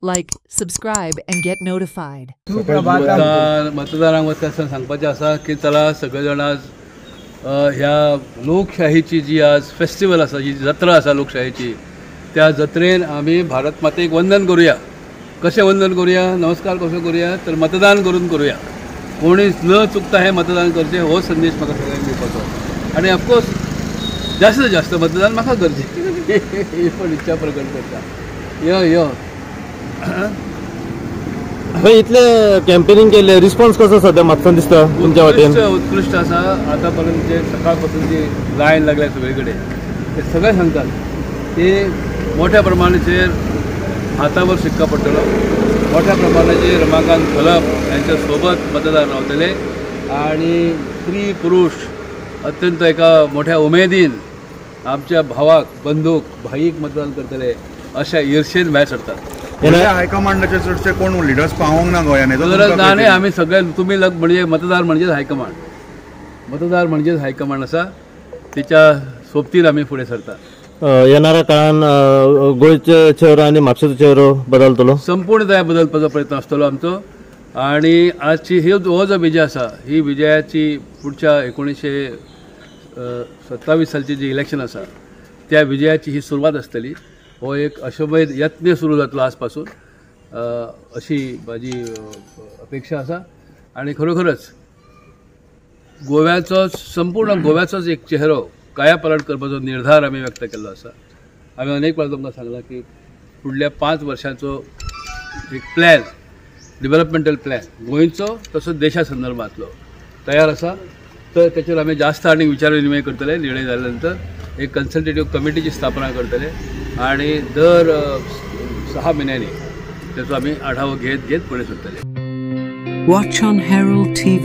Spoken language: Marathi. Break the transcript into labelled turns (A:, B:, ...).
A: Like, subscribe, and get notified.
B: मतदारांक वता आसतना सांगपाचें आसा की चला सगळे जाण आज ह्या लोकशाहीची जी आज फेस्टिवल आसा, जी जत्रा आसा लोकशाहीची, त्या जत्रेन आमी भारत मातेक वंदन करूया. कशें वंदन करूया, नमस्कार कसो करूया, तर मतदान करून करूया. कोणीच न चुकता हे मतदान करचें, हो संदेश म्हाका सगळ्यांक दिवपाचो. आनी ऑफकोर्स जास्तीत जास्त मतदान म्हाका करचें ही पण इच्छा प्रकट करता. यो
C: इतले कॅम्पेनिंग केले, रिस्पॉन्स कसो सध्या म्हाका दिसता तुमच्या वाटेन?
B: उत्कृष्ट आसा. आतापर्यंत जे सकाळपासून जी लायन लागल्या सगळे कडेन, ते सगळे सांगतात की मोठ्या प्रमाणाचेर हातावर शिक्का पडटलो, मोठ्या प्रमाणाचेर रमाकांत खलप यांच्या सोबत मतदार रावतले आणि स्त्री पुरुष अत्यंत एका मोठ्या उमेदीन आमच्या भावाक, बंधूक, भाईक मतदान करतले अशा ईर्षेन भायर सरतात.
D: हायकमांडाचे चडशे कोण लिडर्स पावोंक ना गोंयान?
B: गरज ना न्ही. आमी सगळे तुम्ही म्हणजे मतदार म्हणजेच हायकमांड. मतदार म्हणजेच हायकमांड आसा, तिच्या सोबतीन आमी फुडें सरता.
C: येणाऱ्या काळान गोंयचे चेहरो आनी म्हापशेचो चेहरो बदलतलो? संपूर्णतया
B: बदलपाचो प्रयत्न आसतलो आमचो. आणि आजची हो जो विजय आसा, ही विजयाची पुढच्या 1927 सालची जी इलेक्शन आसा, त्या विजयाची ही सुरवात आसतली. हो एक अशोभय यत्न सुरू जातलो आजपासून, अशी माझी अपेक्षा आसा. आणि खरोखरच गोव्याचो, संपूर्ण गोव्याचोच एक चेहरो कायापालट करपाचो निर्धार आमी व्यक्त केल्लो आसा. आमी अनेक वेळा तुमकां सांगला की फुडल्या 5 वर्षांचो एक प्लॅन, डेव्हलपमेंटल प्लॅन गोंयचो तसोच देशा संदर्भातलो तयार आसा. तर त्याच्यावर आमी जास्त आनी विचार विनिमय करतले. निर्णय जाल्या नंतर एक कन्सल्टेटिव्ह कमिटीची स्थापना करतले आणि दर 6 महिन्यांनी त्याचो आमी आढावो घेत फुडें सरतले.
A: Watch on Herald TV.